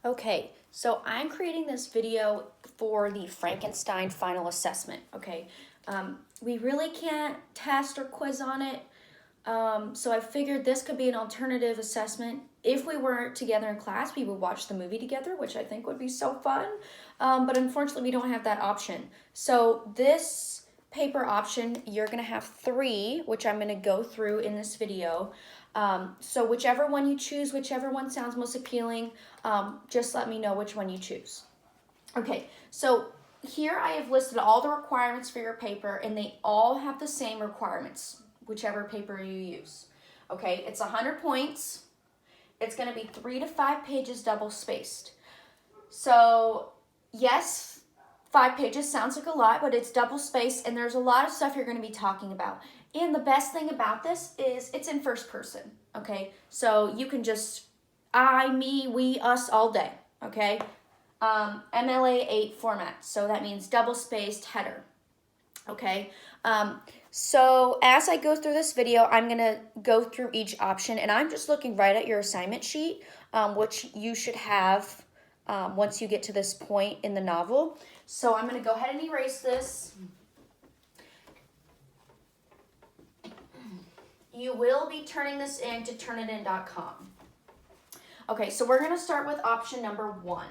Okay, so I'm creating this video for the Frankenstein final assessment, okay? We really can't test or quiz on it, so I figured this could be an alternative assessment. If we were together in class, we would watch the movie together, which I think would be so fun, but unfortunately we don't have that option. So this paper option, you're gonna have 3, which I'm gonna go through in this video. So whichever one you choose, whichever one sounds most appealing, just let me know which one you choose. Okay, so here I have listed all the requirements for your paper, and they all have the same requirements, whichever paper you use. Okay, it's 100 points. It's going to be 3 to 5 pages double spaced. So yes, 5 pages sounds like a lot, but it's double spaced, and there's a lot of stuff you're going to be talking about. And the best thing about this is it's in first person, okay? So you can just I, me, we, us all day, okay? MLA 8 format, so that means double spaced header, okay? So as I go through this video, I'm gonna go through each option, and I'm just looking right at your assignment sheet, which you should have once you get to this point in the novel. So I'm gonna go ahead and erase this. You will be turning this in to turnitin.com. Okay, so we're gonna start with option number 1.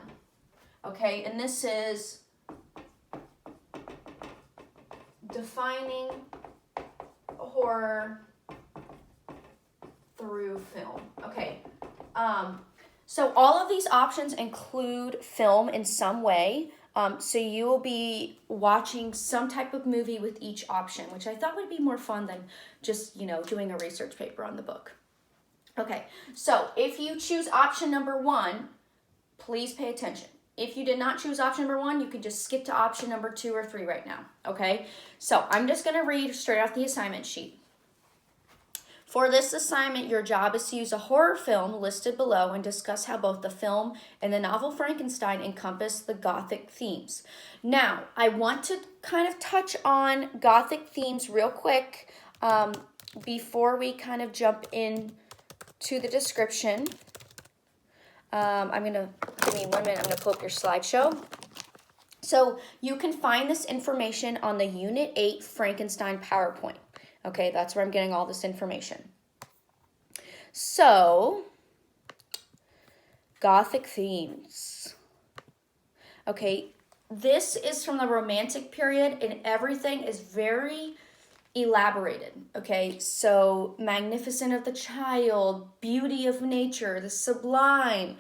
Okay, and this is defining horror through film. Okay, so all of these options include film in some way. So you will be watching some type of movie with each option, which I thought would be more fun than just, doing a research paper on the book. Okay, so if you choose option number 1, please pay attention. If you did not choose option number 1, you can just skip to option number 2 or 3 right now, okay? So I'm just going to read straight off the assignment sheet. For this assignment, your job is to use a horror film listed below and discuss how both the film and the novel Frankenstein encompass the Gothic themes. Now, I want to kind of touch on Gothic themes real quick before we kind of jump in to the description. Give me 1 minute, I'm gonna pull up your slideshow. So you can find this information on the Unit 8 Frankenstein PowerPoint. Okay, that's where I'm getting all this information. So, Gothic themes. Okay, this is from the Romantic period, and everything is very elaborated, okay? So magnificent of the child, beauty of nature, the sublime.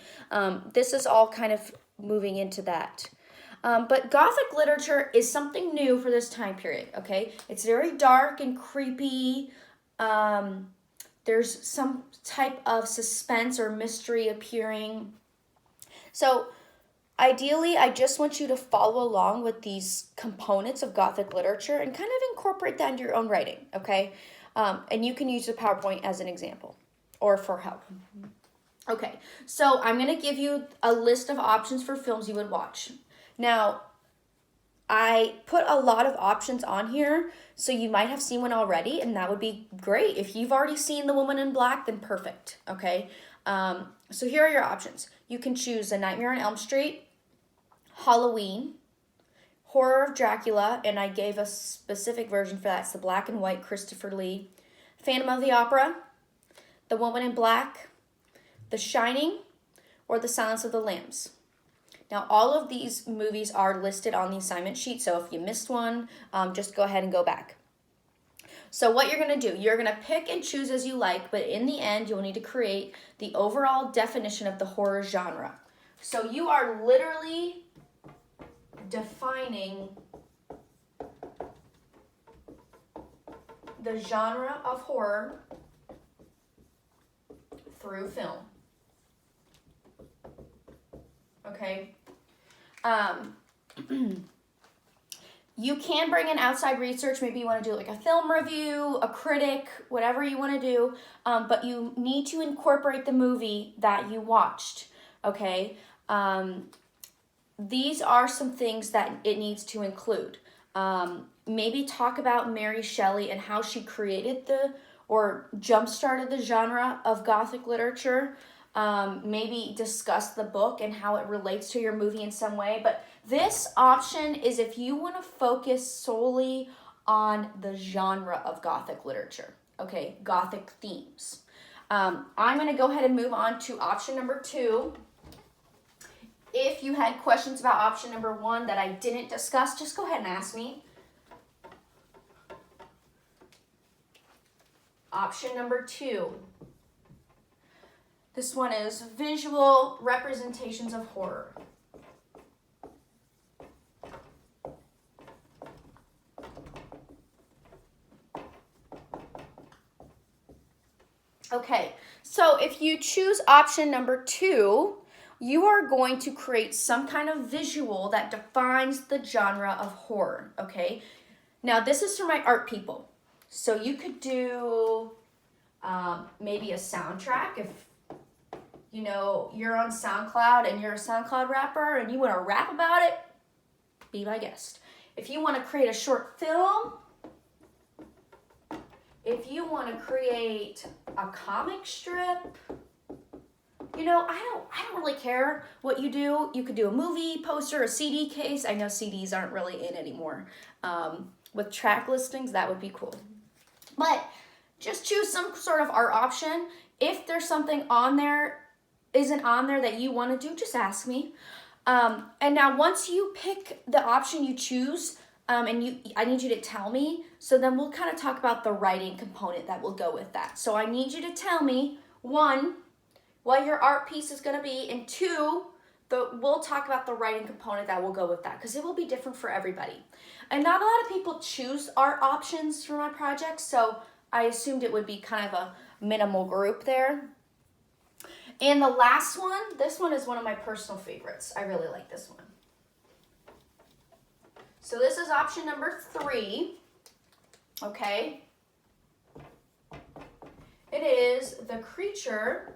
This is all kind of moving into that. But Gothic literature is something new for this time period, okay? It's very dark and creepy. There's some type of suspense or mystery appearing. So ideally, I just want you to follow along with these components of Gothic literature and kind of incorporate that into your own writing, okay? And you can use the PowerPoint as an example or for help. Okay, so I'm going to give you a list of options for films you would watch. Now, I put a lot of options on here, so you might have seen one already, and that would be great. If you've already seen The Woman in Black, then perfect, okay? So here are your options. You can choose A Nightmare on Elm Street, Halloween, Horror of Dracula, and I gave a specific version for that. It's the black and white Christopher Lee, Phantom of the Opera, The Woman in Black, The Shining, or The Silence of the Lambs. Now, all of these movies are listed on the assignment sheet, so if you missed one, just go ahead and go back. So what you're going to do, you're going to pick and choose as you like, but in the end, you'll need to create the overall definition of the horror genre. So you are literally defining the genre of horror through film. Okay? You can bring in outside research. Maybe you want to do like a film review, a critic, whatever you want to do, but you need to incorporate the movie that you watched, okay? These are some things that it needs to include. Maybe talk about Mary Shelley and how she created or jump-started the genre of Gothic literature. maybe discuss the book and how it relates to your movie in some way. But this option is if you want to focus solely on the genre of Gothic literature, okay, Gothic themes. I'm going to go ahead and move on to option number 2. If you had questions about option number 1 that I didn't discuss, just go ahead and ask me. Option number 2. This one is visual representations of horror. Okay, so if you choose option number 2, you are going to create some kind of visual that defines the genre of horror, okay? Now, this is for my art people. So you could do maybe a soundtrack if, you know, you're on SoundCloud and you're a SoundCloud rapper and you want to rap about it, be my guest. If you want to create a short film, if you want to create a comic strip, you know, I don't really care what you do. You could do a movie poster, a CD case. I know CDs aren't really in anymore. With track listings, that would be cool. But just choose some sort of art option. If there's something on there, isn't on there that you want to do, just ask me. And now once you pick the option you choose, I need you to tell me, so then we'll kind of talk about the writing component that will go with that. So I need you to tell me, 1, what your art piece is going to be, and 2, we'll talk about the writing component that will go with that, because it will be different for everybody. And not a lot of people choose art options for my project, so I assumed it would be kind of a minimal group there. And the last one, this one is one of my personal favorites. I really like this one. So this is option number 3, okay? It is the creature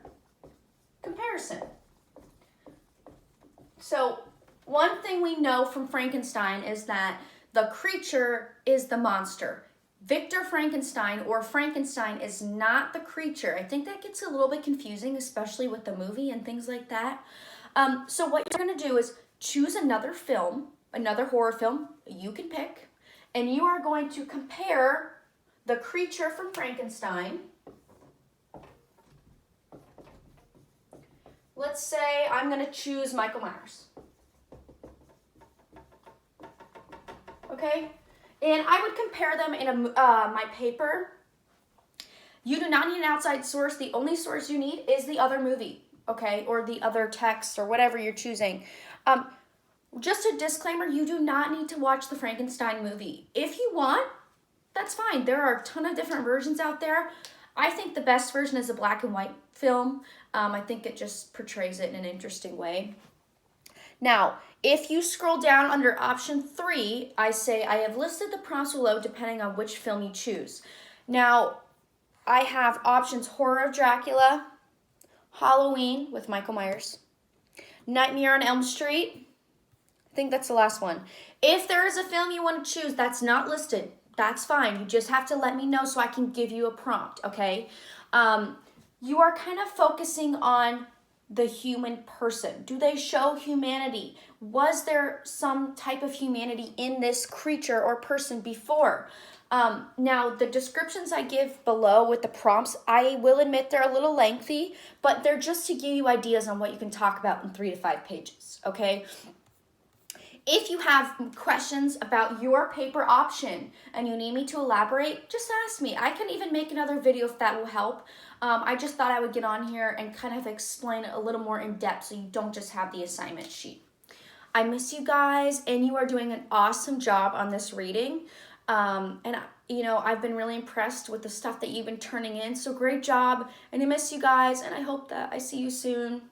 comparison. So one thing we know from Frankenstein is that the creature is the monster. Victor Frankenstein, or Frankenstein, is not the creature. I think that gets a little bit confusing, especially with the movie and things like that. So what you're going to do is choose another film, another horror film you can pick, and you are going to compare the creature from Frankenstein. Let's say I'm going to choose Michael Myers. Okay? And I would compare them in my paper. You do not need an outside source. The only source you need is the other movie, okay? Or the other text or whatever you're choosing. Just a disclaimer, you do not need to watch the Frankenstein movie. If you want, that's fine. There are a ton of different versions out there. I think the best version is a black and white film. I think it just portrays it in an interesting way. Now, if you scroll down under option 3, I say I have listed the prompts below depending on which film you choose. Now, I have options Horror of Dracula, Halloween with Michael Myers, Nightmare on Elm Street. I think that's the last one. If there is a film you want to choose that's not listed, that's fine. You just have to let me know so I can give you a prompt, okay? You are kind of focusing on the human person. Do they show humanity? Was there some type of humanity in this creature or person before? Now, the descriptions I give below with the prompts, I will admit they're a little lengthy, but they're just to give you ideas on what you can talk about in 3 to 5 pages, okay? If you have questions about your paper option and you need me to elaborate, just ask me. I can even make another video if that will help. I just thought I would get on here and kind of explain it a little more in depth so you don't just have the assignment sheet. I miss you guys, and you are doing an awesome job on this reading. You know, I've been really impressed with the stuff that you've been turning in, so great job. And I miss you guys, and I hope that I see you soon.